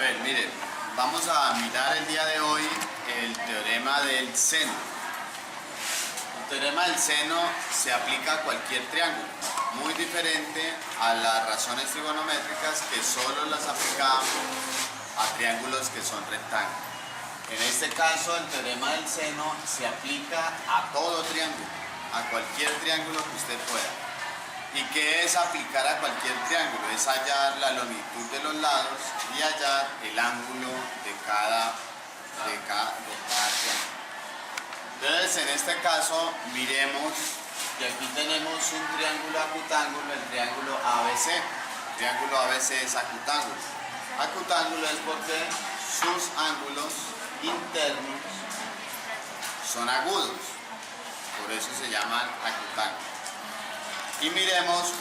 ver, miren, vamos a mirar el día de hoy el teorema del seno. El teorema del seno se aplica a cualquier triángulo, muy diferente a las razones trigonométricas que solo las aplicamos a triángulos que son rectángulos. En este caso, el teorema del seno se aplica a todo triángulo, a cualquier triángulo que usted pueda. ¿Y qué es aplicar a cualquier triángulo? Es hallar la longitud de los lados y hallar el ángulo de cada triángulo. Entonces, en este caso, miremos que aquí tenemos un triángulo acutángulo, el triángulo ABC. El triángulo ABC es acutángulo. Acutángulo es porque sus ángulos internos son agudos, por eso se llaman acutángulos. Y miremos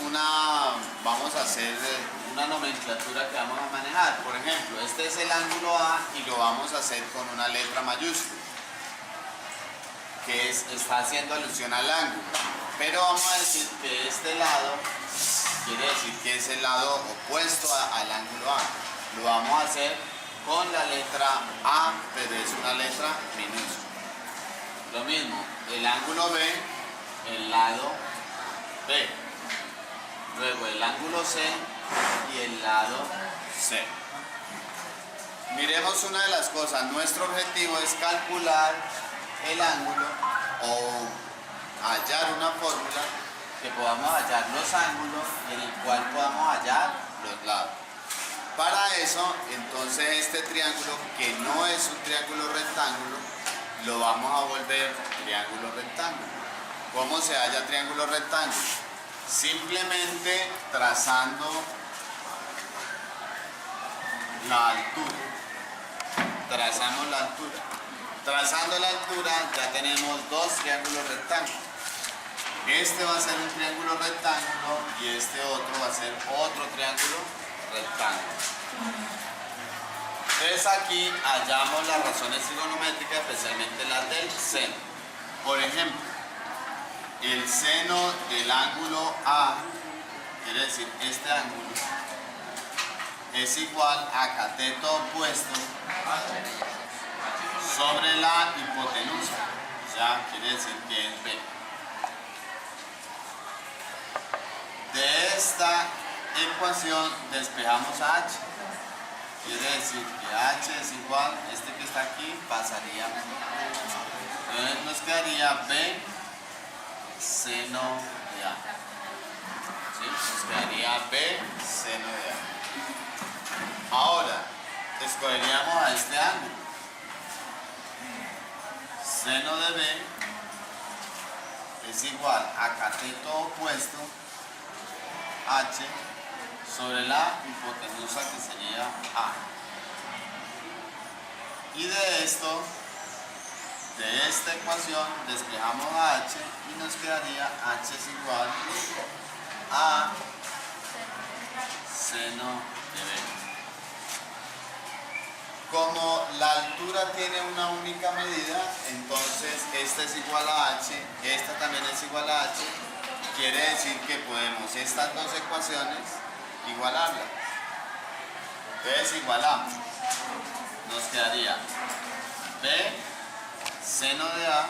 vamos a hacer una nomenclatura que vamos a manejar. Por ejemplo, este es el ángulo A y lo vamos a hacer con una letra mayúscula, que está haciendo alusión al ángulo. Pero vamos a decir que este lado quiere decir que es el lado opuesto al ángulo A. Lo vamos a hacer con la letra A, pero es una letra minúscula. Lo mismo, el ángulo B, el lado B. Luego el ángulo C y el lado C. Miremos una de las cosas. Nuestro objetivo es calcular el ángulo o hallar una fórmula que podamos hallar los ángulos y en el cual podamos hallar los lados. Para eso, entonces, este triángulo, que no es un triángulo rectángulo, lo vamos a volver triángulo rectángulo. ¿Cómo se halla triángulo rectángulo? Simplemente trazando la altura. Trazamos la altura. Trazando la altura ya tenemos dos triángulos rectángulos. Este va a ser un triángulo rectángulo y este otro va a ser otro triángulo rectángulo. Entonces aquí hallamos las razones trigonométricas, especialmente las del seno. Por ejemplo, el seno del ángulo A, quiere decir este ángulo, es igual a cateto opuesto sobre la hipotenusa. Ya quiere decir que es B. De esta ecuación despejamos a H. Quiere decir que H es igual, este que está aquí pasaría. Entonces nos quedaría B seno de A. ¿Sí? Nos quedaría B seno de A. Ahora, escogeríamos a este ángulo. Seno de B es igual a cateto opuesto H sobre la hipotenusa, que sería A. Y de esta ecuación despejamos a H y nos quedaría H es igual a seno de B. Como la altura tiene una única medida, entonces esta es igual a H, esta también es igual a H. Quiere decir que podemos estas dos ecuaciones igualarlas. Entonces igualamos. Nos quedaría B seno de A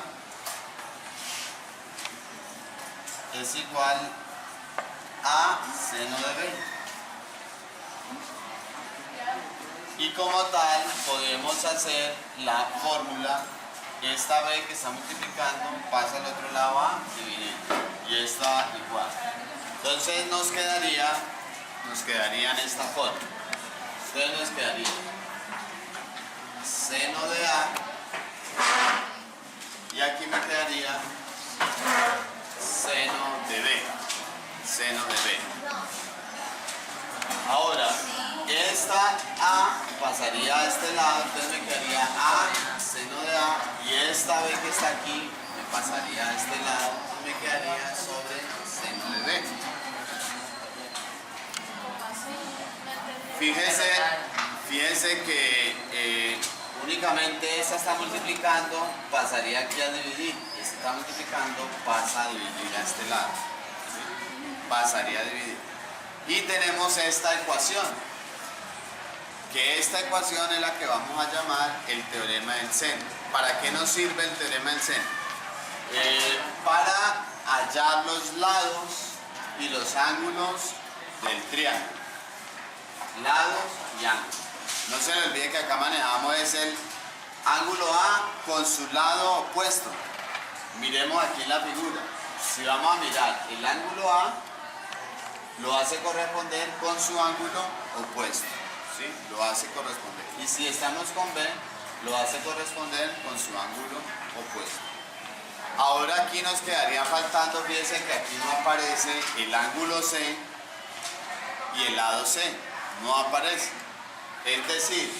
es igual a seno de B. Y como tal podemos hacer la fórmula. Esta B que está multiplicando pasa al otro lado a dividiendo. Y esta igual. Entonces nos quedaría en esta forma. Entonces nos quedaría seno de A y aquí me quedaría seno de B. Seno de B. Ahora, esta A pasaría a este lado, entonces me quedaría A seno de A y esta B que está aquí me pasaría a este lado y me quedaría sobre seno de B. Fíjese que únicamente esta está multiplicando, pasaría aquí a dividir. Esta está multiplicando, pasa a dividir a este lado. ¿Sí? Pasaría a dividir. Y tenemos esta ecuación, que esta ecuación es la que vamos a llamar el teorema del seno. ¿Para qué nos sirve el teorema del seno? Para hallar los lados y los ángulos del triángulo. Lados y ángulos. No se le olvide que acá manejamos es el ángulo A con su lado opuesto. Miremos aquí en la figura. Si vamos a mirar el ángulo A, lo hace corresponder con su ángulo opuesto. ¿Sí? Lo hace corresponder. Y si estamos con B, lo hace corresponder con su ángulo opuesto. Ahora aquí nos quedaría faltando, fíjense que aquí no aparece el ángulo C y el lado C. No aparece. Es decir,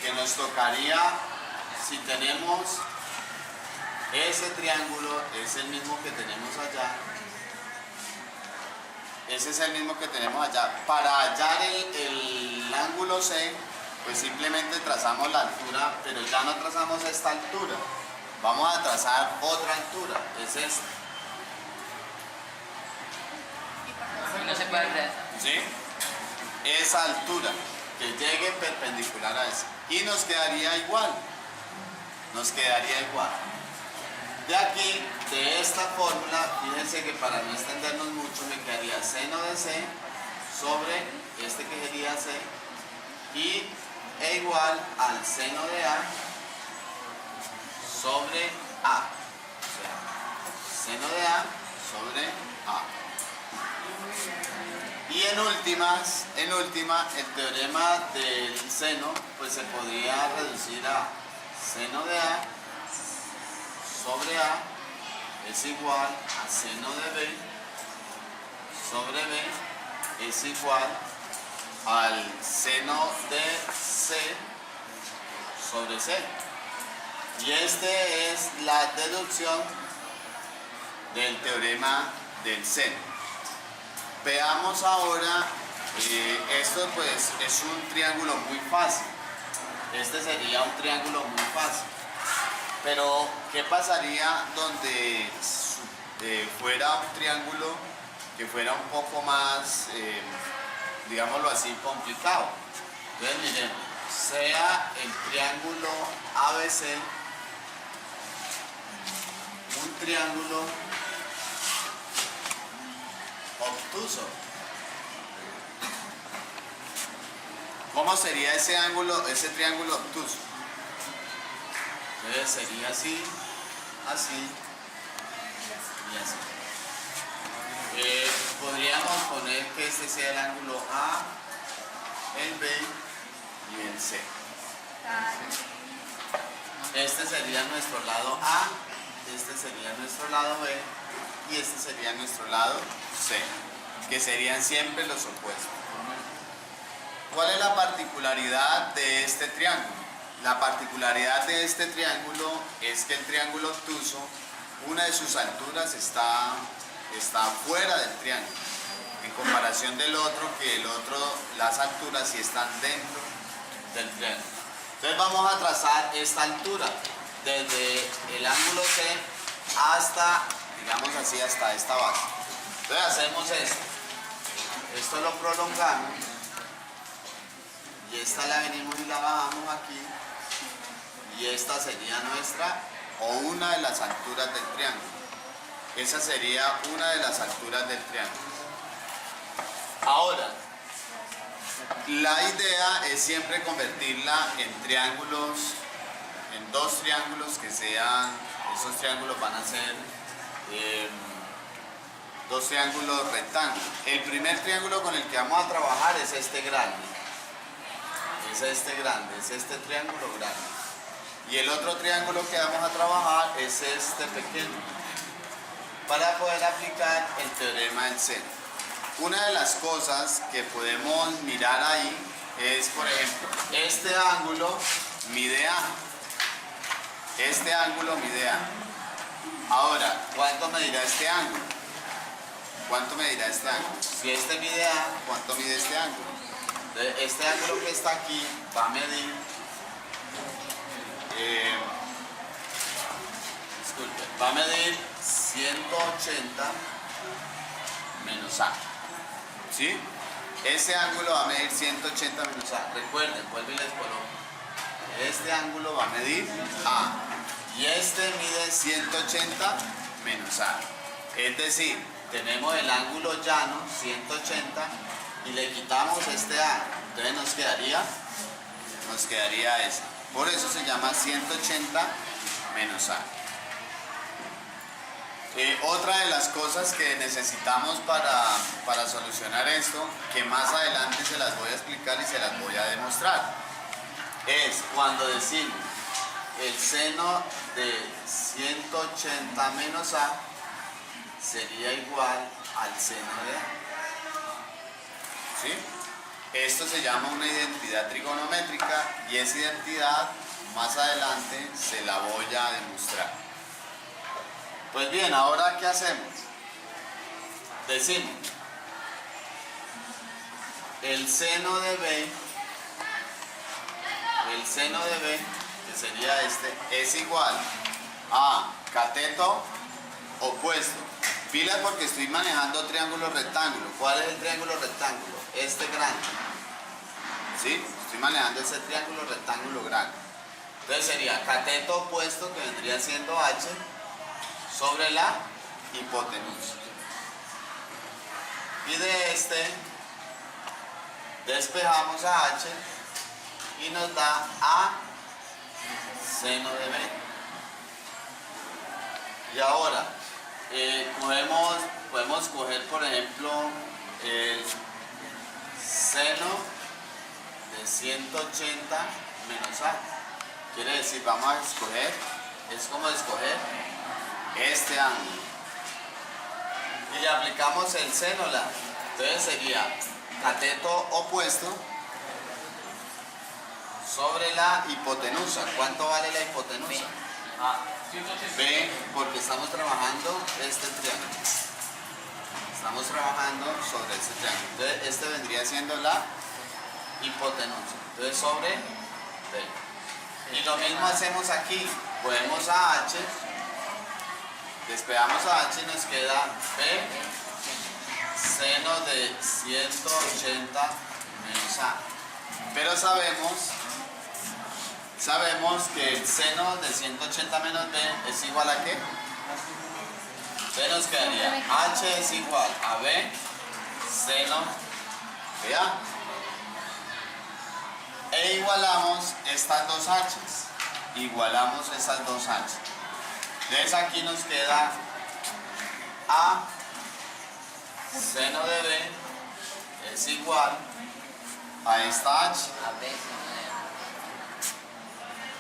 que nos tocaría, si tenemos ese triángulo, es el mismo que tenemos allá. Ese es el mismo que tenemos allá. Para hallar el ángulo C, pues simplemente trazamos la altura, pero ya no trazamos esta altura. Vamos a trazar otra altura, es esta. Y no se puede ver. ¿Sí? Esa altura, que llegue perpendicular a esa. Y nos quedaría igual. Nos quedaría igual. De aquí, de esta fórmula, fíjense que para no extendernos mucho, me quedaría seno de C sobre este que sería C e igual al seno de A sobre A. O sea, seno de A sobre A. Y en última, el teorema del seno, pues se podría reducir a seno de A sobre A es igual a seno de B sobre B es igual al seno de C sobre C. Y este es la deducción del teorema del seno. Veamos ahora, esto pues es un triángulo muy fácil. Este sería un triángulo muy fácil. Pero, ¿qué pasaría donde fuera un triángulo que fuera un poco más, digámoslo así, complicado? Entonces, miren, sea el triángulo ABC un triángulo obtuso. ¿Cómo sería ese ángulo, ese triángulo obtuso? Entonces sería así, así y así. Podríamos poner que este sea el ángulo A, el B y el C. Este sería nuestro lado A, este sería nuestro lado B y este sería nuestro lado C, que serían siempre los opuestos. ¿Cuál es la particularidad de este triángulo? La particularidad de este triángulo es que el triángulo obtuso, una de sus alturas está fuera del triángulo, en comparación del otro, que el otro, las alturas sí están dentro del triángulo. Entonces vamos a trazar esta altura, desde el ángulo C hasta, digamos así, hasta esta base. Entonces hacemos esto. Esto lo prolongamos y esta la venimos y la bajamos aquí. Y esta sería nuestra o una de las alturas del triángulo. Esa sería una de las alturas del triángulo. Ahora, la idea es siempre convertirla en triángulos, en dos triángulos que sean, esos triángulos van a ser dos triángulos rectángulos. El primer triángulo con el que vamos a trabajar es este grande. Es este triángulo grande. Y el otro triángulo que vamos a trabajar es este pequeño, para poder aplicar el teorema del seno. Una de las cosas que podemos mirar ahí es, por ejemplo, este ángulo mide A. Este ángulo mide A. Ahora, ¿cuánto medirá este ángulo? ¿Cuánto medirá este ángulo? Si este mide A, ¿cuánto mide este ángulo? Entonces, este ángulo que está aquí va a medir va a medir 180 menos A. ¿Sí? Este ángulo va a medir 180 menos A. Recuerden, vuelvo y les coloco. Este ángulo va a medir A. Y este mide 180 menos A. Es decir, tenemos el ángulo llano, 180, y le quitamos este A. Entonces nos quedaría ese. Por eso se llama 180 menos A. Otra de las cosas que necesitamos para solucionar esto, que más adelante se las voy a explicar y se las voy a demostrar, es cuando decimos el seno de 180 menos A sería igual al seno de A. ¿Sí? Esto se llama una identidad trigonométrica y esa identidad más adelante se la voy a demostrar. Pues bien, ahora ¿qué hacemos? Decimos el seno de B, que sería este, es igual a cateto opuesto. Pilas porque estoy manejando triángulo rectángulo. ¿Cuál es el triángulo rectángulo? Este grande. ¿Sí? Estoy manejando ese triángulo rectángulo grande. Entonces sería cateto opuesto, que vendría siendo H, sobre la hipotenusa. Y de este despejamos a H y nos da A seno de B. Y ahora podemos coger, por ejemplo, el seno de 180 menos A. Quiere decir, vamos a escoger, es como escoger este ángulo. Y le aplicamos el seno la. Entonces sería cateto opuesto sobre la hipotenusa. ¿Cuánto vale la hipotenusa? B, porque estamos trabajando este triángulo. Estamos trabajando sobre este triángulo. Entonces este vendría siendo la hipotenusa. Entonces sobre B. Y lo mismo hacemos aquí. Podemos a H. Despegamos a H y nos queda B seno de 180 menos A. Pero sabemos que el seno de 180 menos B es igual a ¿qué? Entonces nos quedaría H es igual a B seno de A. E igualamos estas dos H's. Igualamos esas dos H's. Entonces aquí nos queda A seno de B es igual a esta H.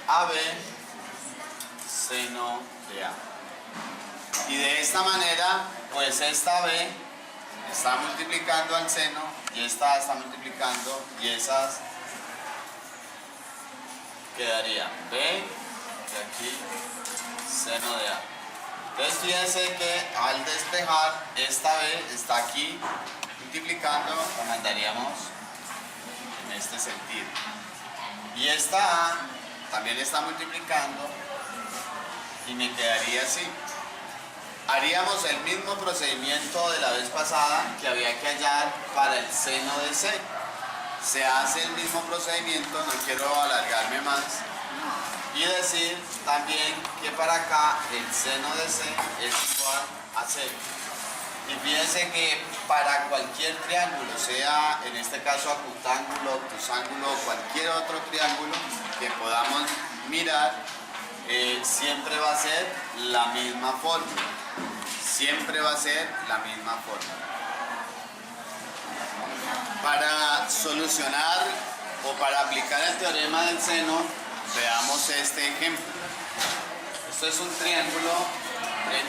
A B seno de A. Y de esta manera, pues esta B está multiplicando al seno y esta está multiplicando y esas quedaría B y aquí seno de A. Entonces fíjense que al despejar esta B está aquí multiplicando, lo mandaríamos en este sentido. Y esta A también está multiplicando y me quedaría así. Haríamos el mismo procedimiento de la vez pasada que había que hallar para el seno de C. Se hace el mismo procedimiento, no quiero alargarme más. Y decir también que para acá el seno de C es igual a 0. Y fíjense que para cualquier triángulo, sea en este caso acutángulo, obtusángulo o cualquier otro triángulo que podamos mirar, siempre va a ser la misma fórmula. Siempre va a ser la misma fórmula. Para solucionar o para aplicar el teorema del seno, veamos este ejemplo. Esto es un triángulo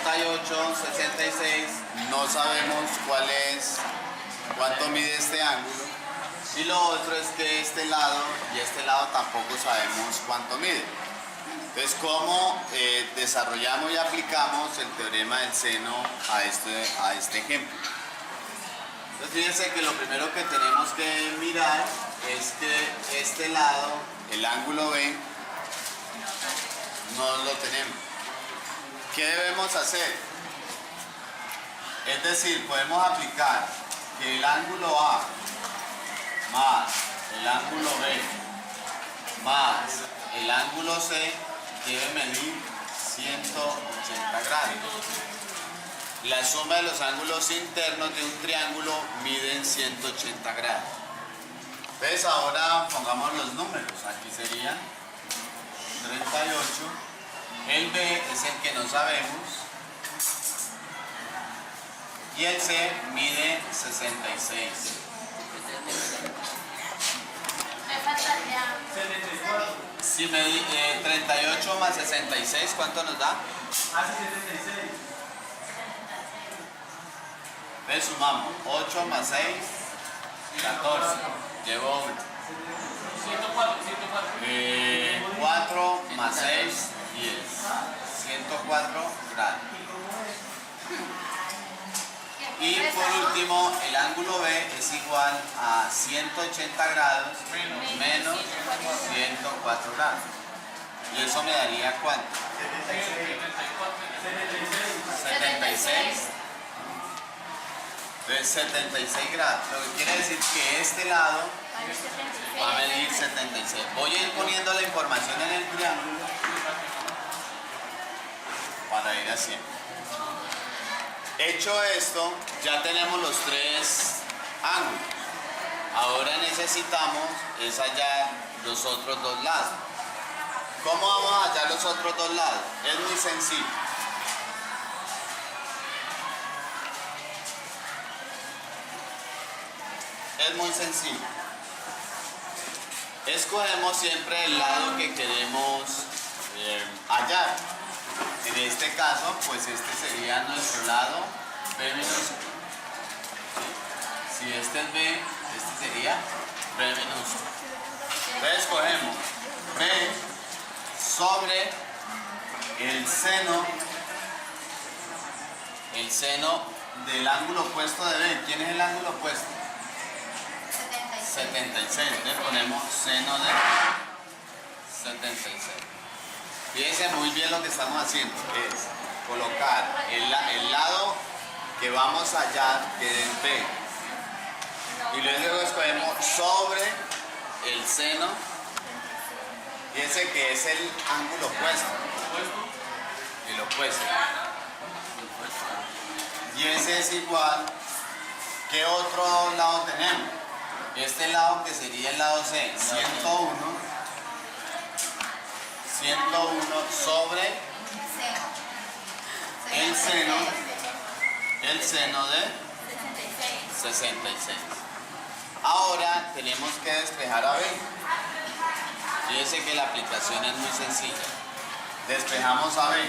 38, 66. No sabemos cuánto mide este ángulo. Y lo otro es que este lado y este lado tampoco sabemos cuánto mide. Entonces, ¿cómo desarrollamos y aplicamos el teorema del seno a este ejemplo? Entonces, fíjense que lo primero que tenemos que mirar es que este lado, el ángulo B, no lo tenemos. ¿Qué debemos hacer? Es decir, podemos aplicar que el ángulo A más el ángulo B más el ángulo C debe medir 180 grados. La suma de los ángulos internos de un triángulo miden 180 grados. Entonces ahora pongamos los números. Aquí serían 38. El B es el que no sabemos. Y el C mide 66. Me faltaría. Si 38 más 66, ¿cuánto nos da? Hace 76. Entonces sumamos 8 más 6, 14. Llevo 1. 104. 4 más 6, 10. 104 grados. Y por último, el ángulo B es igual a 180 grados menos 104 grados. Y eso me daría ¿cuánto? 76. Entonces 76 grados. Lo que quiere decir que este lado va a medir 76. Voy a ir poniendo la información en el triángulo para ir haciendo. Hecho esto, ya tenemos los tres ángulos. Ahora necesitamos es hallar los otros dos lados. ¿Cómo vamos a hallar los otros dos lados? Es muy sencillo. Es muy sencillo. Escogemos siempre el lado que queremos hallar. En este caso, pues este sería nuestro lado B menos C. Si este es B, este sería B menos C. Entonces escogemos B sobre el seno del ángulo opuesto de B. ¿Quién es el ángulo opuesto? 76. Entonces ponemos seno de 76. Fíjense muy bien lo que estamos haciendo, es colocar el lado que vamos a hallar, que es B, y luego escogemos sobre el seno, fíjense que es el ángulo opuesto, el opuesto, y ese es igual, ¿qué otro lado tenemos? Este lado que sería el lado C, 101 sobre el seno de 66. Ahora tenemos que despejar a B. Fíjense que la aplicación es muy sencilla. Despejamos a B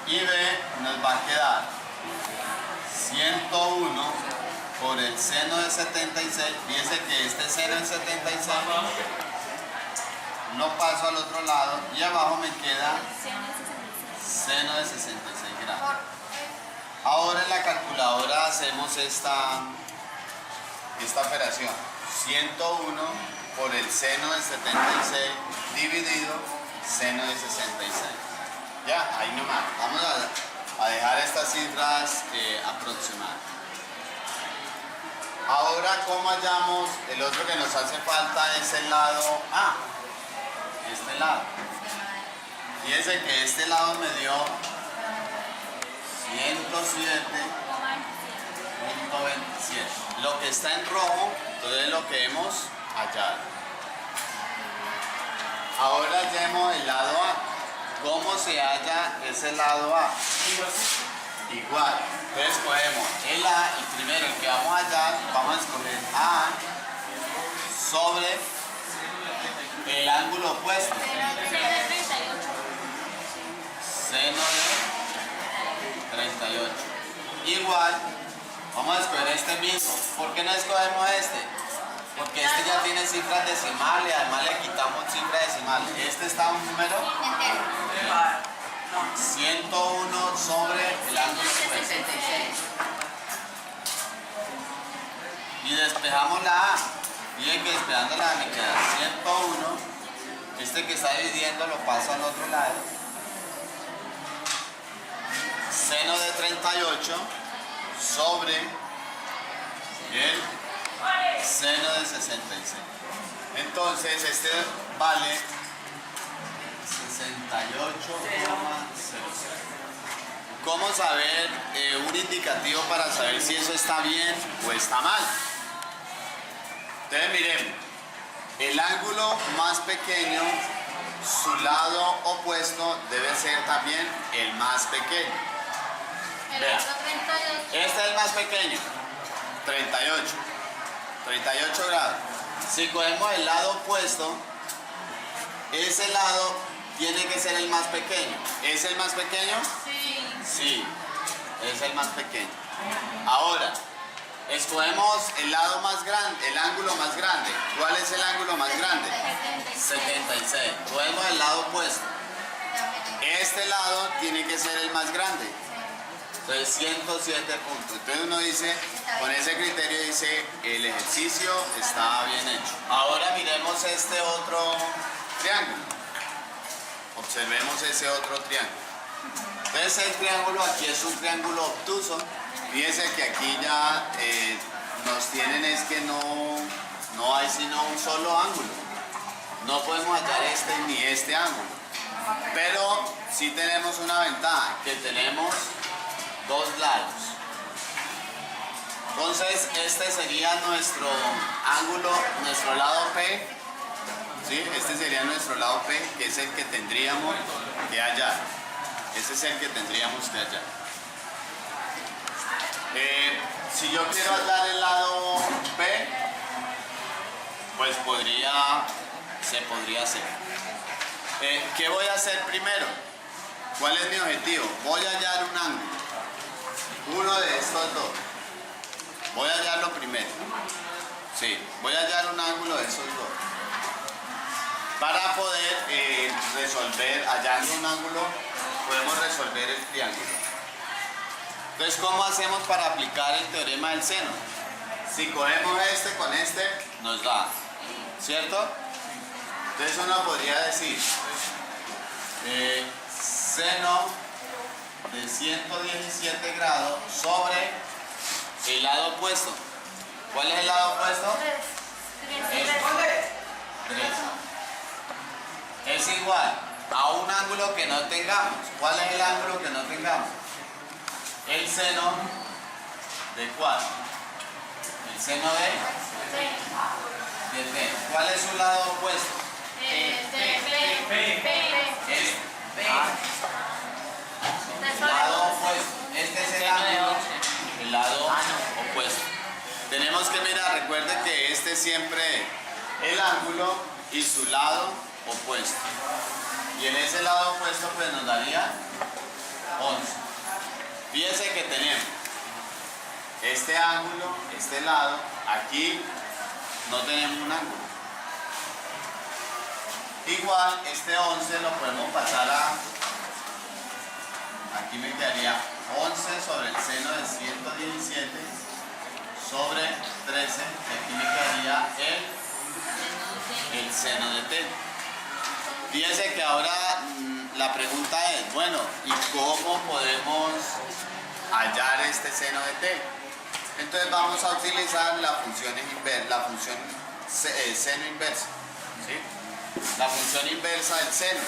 y B nos va a quedar 101 por el seno de 76. Fíjense que este seno de 76 no paso al otro lado y abajo me queda seno de 66 grados. Ahora en la calculadora hacemos esta operación. 101 por el seno de 76 dividido seno de 66. Ya, ahí nomás. Vamos a dejar estas cifras aproximadas. Ahora, ¿cómo hallamos? El otro que nos hace falta es el lado A. Este lado. Fíjense que este lado me dio 107.27. Lo que está en rojo, entonces es lo que hemos hallado. Ahora hallemos el lado A. ¿Cómo se halla ese lado A? Igual. Entonces cogemos el A, el primero, el que vamos a hallar, vamos a escoger A sobre el ángulo opuesto. Seno de 38. Igual, vamos a escoger este mismo. ¿Por qué no escogemos este? Porque este ya tiene cifras decimales, además le quitamos cifras decimales. Este está un número 101 sobre el ángulo opuesto. Y despejamos la A. Miren que despejando la A me queda 101. Este que está dividiendo lo paso al otro lado. Seno de 38 sobre el Seno de 66. Entonces este vale 68,00. ¿Cómo saber un indicativo para saber si eso está bien o está mal? Entonces miremos, el ángulo más pequeño, su lado opuesto debe ser también el más pequeño. El Vea. otro 38. Este es el más pequeño, 38 grados. Si cogemos el lado opuesto, ese lado tiene que ser el más pequeño. ¿Es el más pequeño? Sí. Sí, es el más pequeño. Ahora, escogemos el lado más grande, el ángulo más grande. ¿Cuál es el ángulo más grande? 76. Cogemos el lado opuesto. Este lado tiene que ser el más grande. Entonces 107 puntos. Entonces uno dice, con ese criterio dice, el ejercicio está bien hecho. Ahora miremos este otro triángulo. Observemos ese otro triángulo. Entonces el triángulo aquí es un triángulo obtuso. Fíjense que aquí ya nos tienen es que no hay sino un solo ángulo. No podemos hallar este ni este ángulo. Pero sí tenemos una ventaja, que tenemos dos lados. Entonces este sería nuestro ángulo, nuestro lado P. ¿Sí? Este sería nuestro lado P, que es el que tendríamos que hallar. Ese es el que tendríamos que hallar. Si yo quiero hallar el lado P, pues se podría hacer. ¿Qué voy a hacer primero? ¿Cuál es mi objetivo? Voy a hallar un ángulo. Uno de estos dos. Voy a hallarlo primero. Sí, voy a hallar un ángulo de esos dos. Para poder resolver, hallando un ángulo, podemos resolver el triángulo. Entonces, ¿cómo hacemos para aplicar el teorema del seno? Si cogemos este con este, nos da, ¿cierto? Entonces uno podría decir, seno de 117 grados sobre el lado opuesto. ¿Cuál es el lado opuesto? 3. Es igual a un ángulo que no tengamos. ¿Cuál es el ángulo que no tengamos? El seno de ¿cuál? El seno de T. ¿Cuál es su lado opuesto? El lado opuesto. Este es el ángulo, el lado opuesto. Tenemos que mirar, recuerden que este es siempre el ángulo y su lado opuesto. Y en ese lado opuesto pues nos daría 11. Fíjense que tenemos este ángulo, este lado, aquí no tenemos un ángulo. Igual este 11 lo podemos pasar a, aquí me quedaría 11 sobre el seno de 117 sobre 13, y aquí me quedaría el seno de T. Fíjense que ahora la pregunta es, bueno, ¿y cómo podemos hallar este seno de T? Entonces vamos a utilizar la función seno inverso, ¿sí? La función inversa del seno.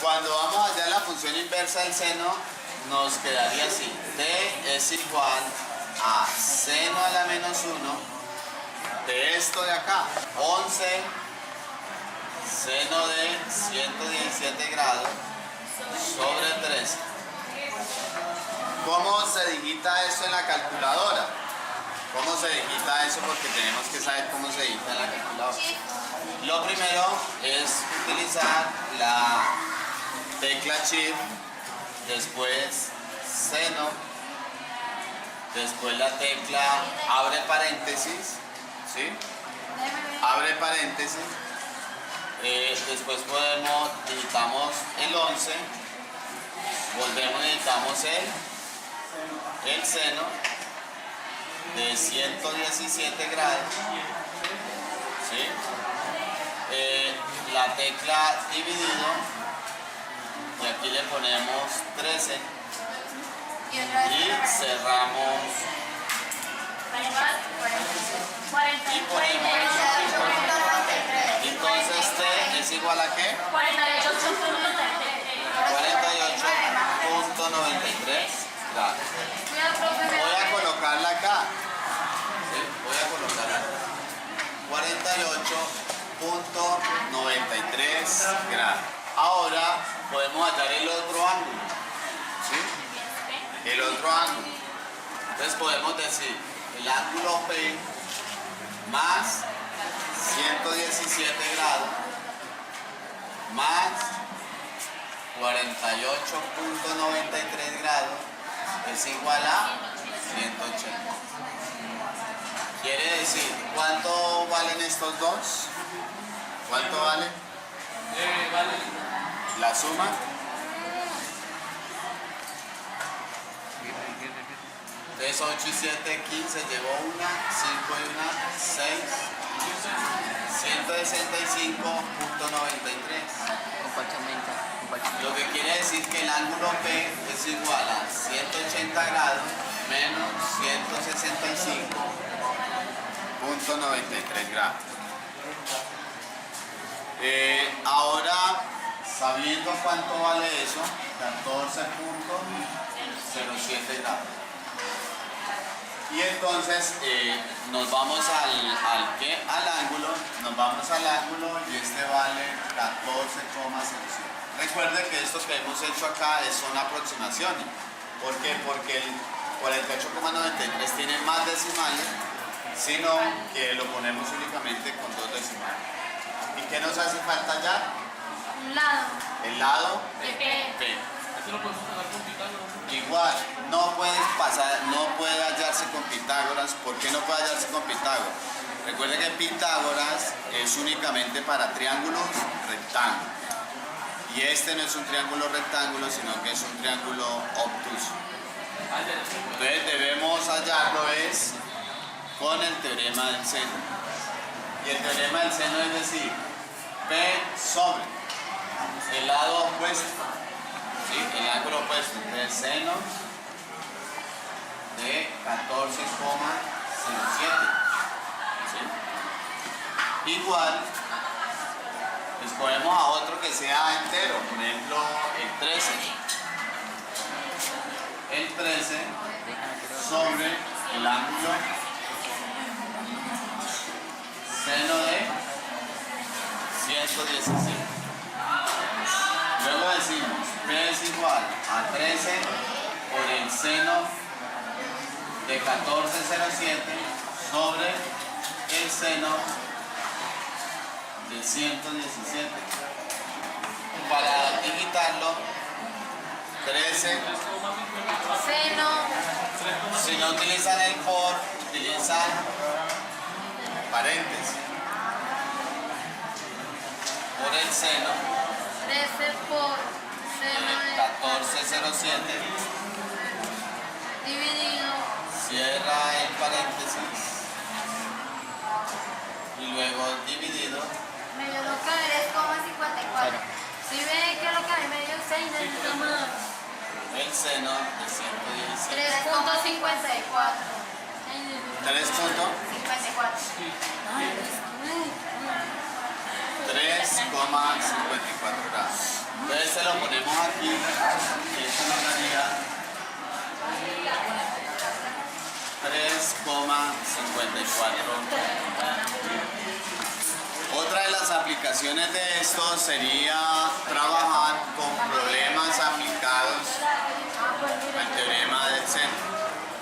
Cuando vamos a hallar la función inversa del seno, nos quedaría así. T es igual a seno a la menos 1 de esto de acá, 11 seno de 117 grados sobre 13. ¿Cómo se digita esto en la calculadora? ¿Cómo se digita eso? Porque tenemos que saber cómo se digita en la calculadora. Lo primero es utilizar la tecla Shift, después seno, después la tecla abre paréntesis, ¿sí? Abre paréntesis, después digitamos el 11, volvemos y digitamos el seno de 117 grados, ¿sí? La tecla dividido, y aquí le ponemos 13 y cerramos Y ponemos. Entonces T es igual a qué? 48.93 grados. Voy a colocarla acá. ¿Sí? Voy a colocarla acá. 48.93 grados. Ahora podemos hallar el otro ángulo. ¿Sí? El otro ángulo. Entonces podemos decir el ángulo P más 117 grados más 48.93 grados es igual a 180. Quiere decir, ¿cuánto valen estos dos? ¿Cuánto vale? Vale. La suma. Entonces 8 y 7, 15, llevo 1, 5 y 1, 6, 165.93. Lo que quiere decir que el ángulo P es igual a 180 grados menos 165.93 grados. Ahora, sabiendo cuánto vale eso, 14.07 grados. Y entonces nos vamos al ángulo, y este vale 14,07. Recuerde que esto que hemos hecho acá son aproximaciones. ¿Por qué? Porque el 48,93 tiene más decimales, sino que lo ponemos únicamente con 2 decimales. ¿Y qué nos hace falta ya? El lado P. Esto lo podemos sacar con Pitágoras. Igual, no puede hallarse con Pitágoras. ¿Por qué no puede hallarse con Pitágoras? Recuerde que Pitágoras es únicamente para triángulos rectángulos. Y este no es un triángulo rectángulo, sino que es un triángulo obtuso. Entonces debemos hallarlo es con el teorema del seno. Y el teorema del seno es decir, P sobre el lado opuesto. ¿Sí? El ángulo opuesto del seno de 14,07. ¿Sí? Igual, escogemos a otro que sea entero, por ejemplo el 13. El 13 sobre el ángulo seno de 117. Luego decimos P es igual a 13 por el seno de 14,07 sobre el seno de 117. Para digitarlo, 13. Si no utilizan el por, utilizan paréntesis. Por el seno 13 por seno de de 14,07. dividido. Cierra el paréntesis. Y luego dividido. Me dio lo que es 3,54. Si ve que lo que hay medio 6 necesito más. El seno de 117. 3,54. 3,54 grados. Entonces se lo ponemos aquí, y esto nos daría 3,54. Otra de las aplicaciones de esto sería trabajar con problemas aplicados al teorema del seno.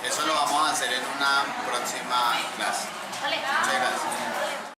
Eso lo vamos a hacer en una próxima clase. Vale. Muchas gracias.